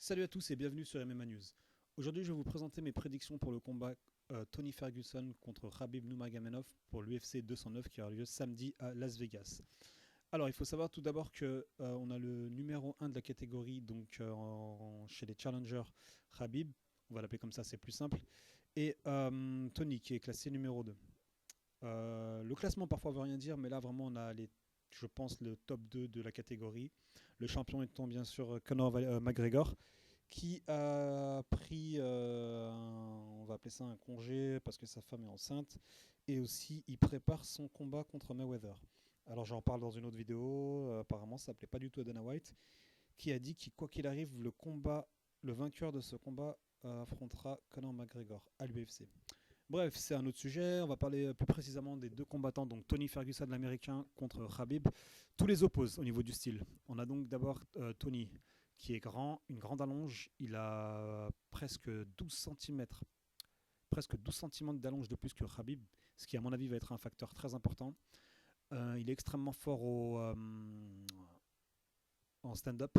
Salut à tous et bienvenue sur MMA News. Aujourd'hui, je vais vous présenter mes prédictions pour le combat Tony Ferguson contre Khabib Nurmagomedov pour l'UFC 209 qui aura lieu samedi à Las Vegas. Alors, il faut savoir tout d'abord que on a le numéro 1 de la catégorie donc chez les challengers Khabib, on va l'appeler comme ça, c'est plus simple, et Tony qui est classé numéro 2. Le classement parfois veut rien dire, mais là vraiment on a je pense le top 2 de la catégorie. Le champion étant bien sûr Conor McGregor, qui a pris, on va appeler ça un congé parce que sa femme est enceinte, et aussi il prépare son combat contre Mayweather. Alors j'en parle dans une autre vidéo, apparemment ça ne plaît pas du tout à Dana White, qui a dit que quoi qu'il arrive, le vainqueur de ce combat affrontera Conor McGregor à l'UFC. Bref, c'est un autre sujet. On va parler plus précisément des deux combattants, donc Tony Ferguson, l'américain, contre Khabib. Tous les opposent au niveau du style. On a donc d'abord Tony, qui est grand, une grande allonge. Il a presque 12 cm d'allonge de plus que Khabib, ce qui à mon avis va être un facteur très important. Il est extrêmement fort en stand-up,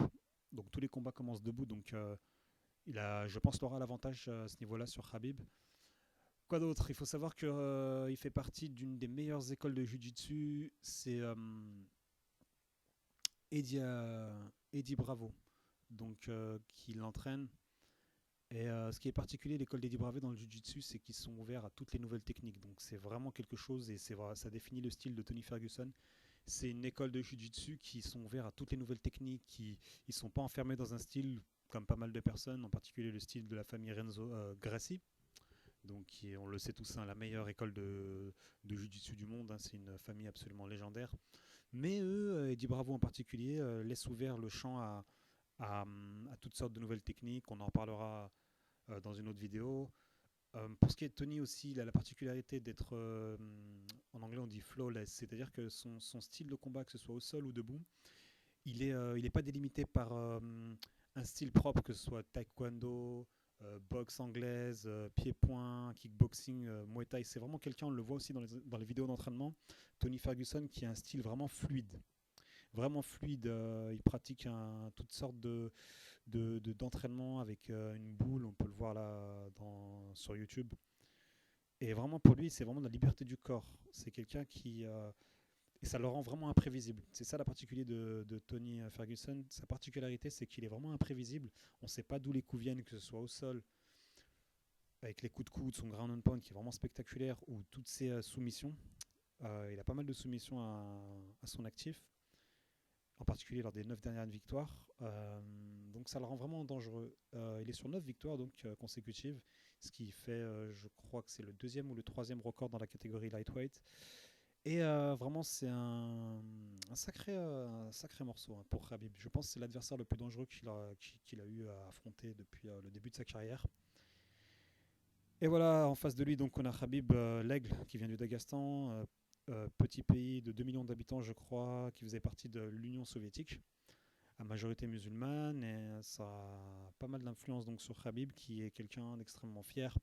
donc tous les combats commencent debout, donc je pense qu'il aura l'avantage à ce niveau-là sur Khabib. Quoi d'autre? Il faut savoir qu'il fait partie d'une des meilleures écoles de Jiu-Jitsu, c'est Eddie Bravo, donc qui l'entraîne. Et ce qui est particulier, l'école d'Eddie Bravo dans le Jiu-Jitsu, c'est qu'ils sont ouverts à toutes les nouvelles techniques. Donc c'est vraiment quelque chose et ça définit le style de Tony Ferguson. C'est une école de Jiu-Jitsu qui sont ouverts à toutes les nouvelles techniques, qui ne sont pas enfermés dans un style comme pas mal de personnes, en particulier le style de la famille Renzo Gracie. Donc, on le sait tous, la meilleure école de Jiu-Jitsu du monde. C'est une famille absolument légendaire. Mais eux, Eddie Bravo en particulier, laisse ouvert le champ à toutes sortes de nouvelles techniques. On en reparlera dans une autre vidéo. Pour ce qui est de Tony aussi, il a la particularité d'être, en anglais on dit flawless, c'est-à-dire que son style de combat, que ce soit au sol ou debout, il est pas délimité par un style propre, que ce soit taekwondo, boxe anglaise, pied-point, kickboxing, muay thai. C'est vraiment quelqu'un, on le voit aussi dans les vidéos d'entraînement, Tony Ferguson, qui a un style vraiment fluide. Vraiment fluide. Il pratique toutes sortes d'entraînement avec une boule, on peut le voir là sur YouTube. Et vraiment pour lui, c'est vraiment la liberté du corps. C'est quelqu'un qui... et ça le rend vraiment imprévisible. C'est ça la particularité de Tony Ferguson. Sa particularité, c'est qu'il est vraiment imprévisible. On ne sait pas d'où les coups viennent, que ce soit au sol, avec les coups de coude, son ground and pound qui est vraiment spectaculaire, ou toutes ses soumissions. Il a pas mal de soumissions à son actif, en particulier lors des 9 dernières victoires. Donc ça le rend vraiment dangereux. Il est sur 9 victoires donc, consécutives, ce qui fait, je crois que c'est le deuxième ou le troisième record dans la catégorie lightweight. Et vraiment, c'est un sacré morceau pour Khabib. Je pense que c'est l'adversaire le plus dangereux qu'il a eu à affronter depuis le début de sa carrière. Et voilà, en face de lui, donc, on a Khabib, l'Aigle, qui vient du Daghestan, petit pays de 2 millions d'habitants, je crois, qui faisait partie de l'Union soviétique, à majorité musulmane. Et ça a pas mal d'influence donc, sur Khabib, qui est quelqu'un d'extrêmement fier,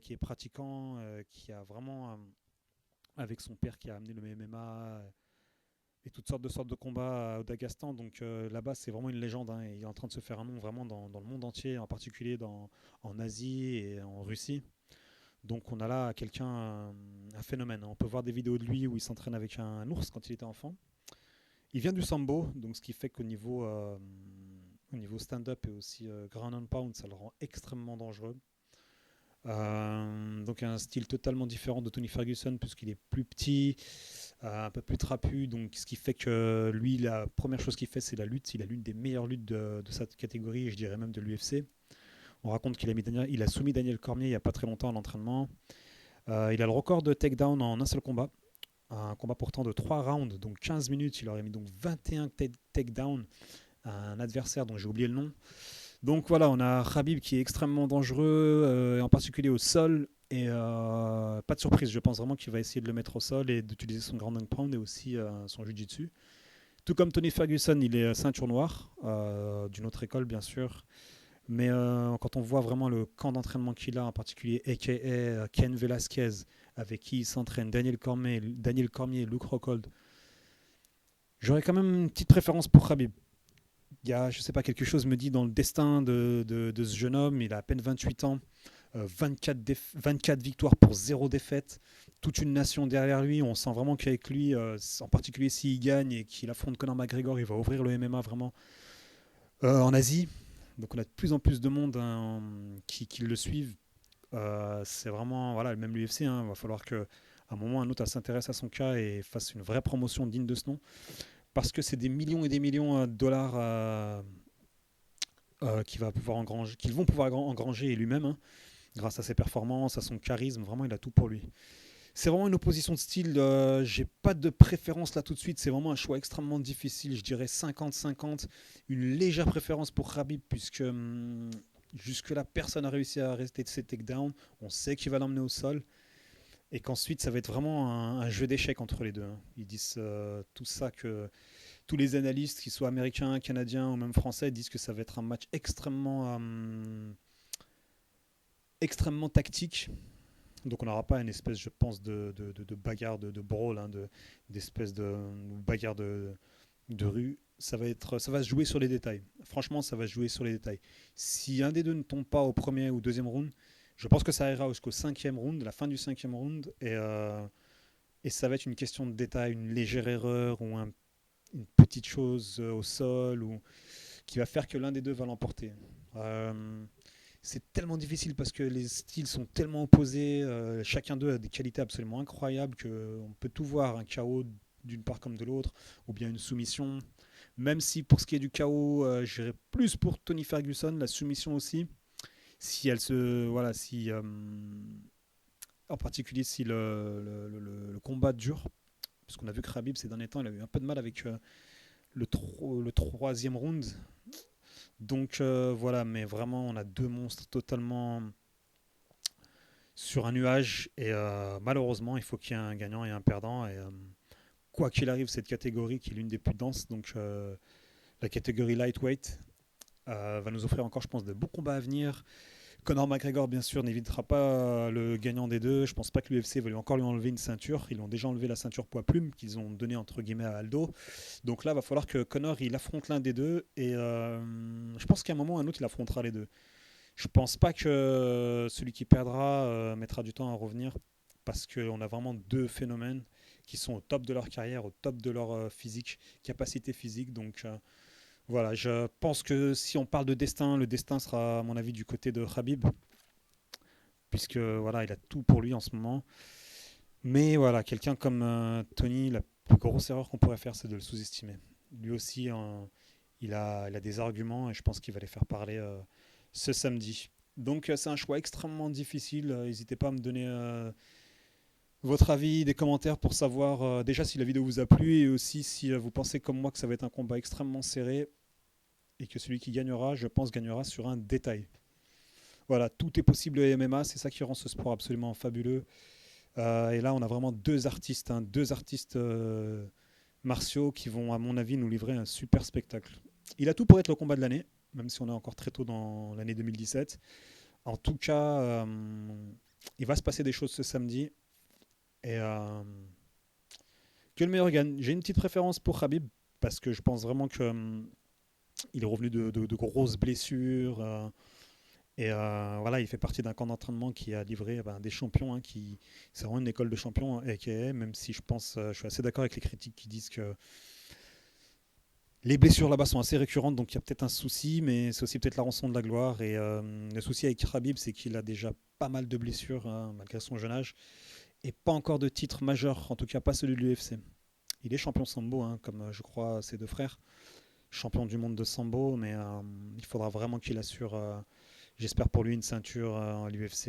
qui est pratiquant, qui a vraiment, avec son père qui a amené le MMA et toutes sortes de combats au Daghestan. Donc là-bas, c'est vraiment une légende. Et il est en train de se faire un nom vraiment dans le monde entier, en particulier en Asie et en Russie. Donc on a là quelqu'un, un phénomène. On peut voir des vidéos de lui où il s'entraîne avec un ours quand il était enfant. Il vient du sambo, donc ce qui fait qu'au niveau stand-up et aussi ground and pound, ça le rend extrêmement dangereux. Donc un style totalement différent de Tony Ferguson puisqu'il est plus petit, un peu plus trapu, donc ce qui fait que lui, la première chose qu'il fait, c'est la lutte. Il a l'une des meilleures luttes de sa catégorie, je dirais même de l'UFC. On raconte qu'il a soumis Daniel Cormier il n'y a pas très longtemps à l'entraînement. Il a le record de takedown en un seul combat, un combat pourtant de 3 rounds, donc 15 minutes. Il aurait mis donc 21 takedowns à un adversaire dont j'ai oublié le nom. Donc voilà, on a Khabib qui est extrêmement dangereux, en particulier au sol. Et pas de surprise, je pense vraiment qu'il va essayer de le mettre au sol et d'utiliser son ground and pound et aussi son jiu-jitsu. Tout comme Tony Ferguson, il est ceinture noire, d'une autre école bien sûr. Mais quand on voit vraiment le camp d'entraînement qu'il a, en particulier a.k.a. Ken Velasquez, avec qui il s'entraîne, Daniel Cormier, Luke Rockhold, j'aurais quand même une petite préférence pour Khabib. Il y a, je sais pas, quelque chose me dit dans le destin de ce jeune homme. Il a à peine 28 ans, 24 victoires pour 0 défaite. Toute une nation derrière lui. On sent vraiment qu'avec lui, en particulier s'il gagne et qu'il affronte Conor McGregor, il va ouvrir le MMA vraiment en Asie. Donc on a de plus en plus de monde qui le suivent. C'est vraiment, voilà, même l'UFC, il va falloir qu'à un moment ou à un autre, elle s'intéresse à son cas et fasse une vraie promotion digne de ce nom. Parce que c'est des millions et des millions de dollars qu'ils vont pouvoir engranger lui-même, grâce à ses performances, à son charisme. Vraiment, il a tout pour lui. C'est vraiment une opposition de style. J'ai pas de préférence là tout de suite. C'est vraiment un choix extrêmement difficile. Je dirais 50-50. Une légère préférence pour Khabib, puisque jusque-là, personne n'a réussi à rester de ses takedowns. On sait qu'il va l'emmener au sol. Et qu'ensuite, ça va être vraiment un jeu d'échecs entre les deux. Ils disent tout ça que tous les analystes, qu'ils soient américains, canadiens ou même français, disent que ça va être un match extrêmement tactique. Donc on n'aura pas une espèce, je pense, de bagarre, de brawl, d'espèce de bagarre de rue. Ça va se jouer sur les détails. Franchement, ça va se jouer sur les détails. Si un des deux ne tombe pas au premier ou deuxième round, je pense que ça ira jusqu'au cinquième round, la fin du cinquième round, et ça va être une question de détail, une légère erreur ou une petite chose au sol ou qui va faire que l'un des deux va l'emporter. C'est tellement difficile parce que les styles sont tellement opposés, chacun d'eux a des qualités absolument incroyables qu'on peut tout voir, un KO d'une part comme de l'autre, ou bien une soumission. Même si pour ce qui est du KO, j'irais plus pour Tony Ferguson, la soumission aussi. Si elle se. Voilà, si. En particulier si le combat dure. Parce qu'on a vu que Khabib ces derniers temps, il a eu un peu de mal avec le troisième round. Donc voilà, mais vraiment, on a deux monstres totalement sur un nuage. Et malheureusement, il faut qu'il y ait un gagnant et un perdant. Et quoi qu'il arrive, cette catégorie qui est l'une des plus denses, donc la catégorie lightweight, va nous offrir encore, je pense, de beaux combats à venir. Conor McGregor, bien sûr, n'évitera pas le gagnant des deux. Je pense pas que l'UFC va encore lui enlever une ceinture. Ils ont déjà enlevé la ceinture poids plume qu'ils ont donnée entre guillemets à Aldo. Donc là, il va falloir que Conor il affronte l'un des deux. Et je pense qu'à un moment ou à un autre, il affrontera les deux. Je pense pas que celui qui perdra mettra du temps à revenir. Parce qu'on a vraiment deux phénomènes qui sont au top de leur carrière, au top de leur capacité physique. Donc voilà, je pense que si on parle de destin, le destin sera à mon avis du côté de Khabib, puisque voilà, il a tout pour lui en ce moment. Mais voilà, quelqu'un comme Tony, la plus grosse erreur qu'on pourrait faire, c'est de le sous-estimer. Lui aussi, il a des arguments et je pense qu'il va les faire parler ce samedi. Donc c'est un choix extrêmement difficile. N'hésitez pas à me donner votre avis, des commentaires pour savoir déjà si la vidéo vous a plu et aussi si vous pensez comme moi que ça va être un combat extrêmement serré et que celui qui gagnera, je pense, gagnera sur un détail. Voilà, tout est possible au MMA, c'est ça qui rend ce sport absolument fabuleux. Et là, on a vraiment deux artistes martiaux qui vont, à mon avis, nous livrer un super spectacle. Il a tout pour être le combat de l'année, même si on est encore très tôt dans l'année 2017. En tout cas, il va se passer des choses ce samedi. Et que le meilleur gagne. J'ai une petite préférence pour Khabib, parce que je pense vraiment qu'il est revenu de grosses blessures. Et voilà, il fait partie d'un camp d'entraînement qui a livré des champions, c'est vraiment une école de champions, aka, même si je suis assez d'accord avec les critiques qui disent que les blessures là-bas sont assez récurrentes, donc il y a peut-être un souci, mais c'est aussi peut-être la rançon de la gloire. Et le souci avec Khabib, c'est qu'il a déjà pas mal de blessures, malgré son jeune âge, et pas encore de titre majeur, en tout cas pas celui de l'UFC. Il est champion sambo, comme je crois ses deux frères, champion du monde de sambo, mais il faudra vraiment qu'il assure... j'espère pour lui une ceinture à l'UFC.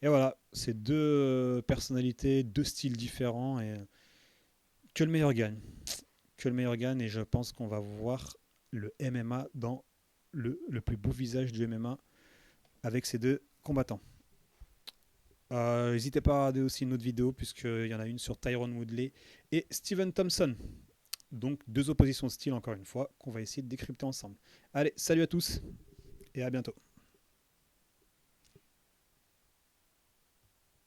Et voilà, c'est deux personnalités, deux styles différents et que le meilleur gagne. Que le meilleur gagne et je pense qu'on va voir le MMA dans le plus beau visage du MMA avec ces deux combattants. N'hésitez pas à regarder aussi une autre vidéo puisqu'il y en a une sur Tyron Woodley et Steven Thompson. Donc deux oppositions de style encore une fois qu'on va essayer de décrypter ensemble. Allez, salut à tous et à bientôt.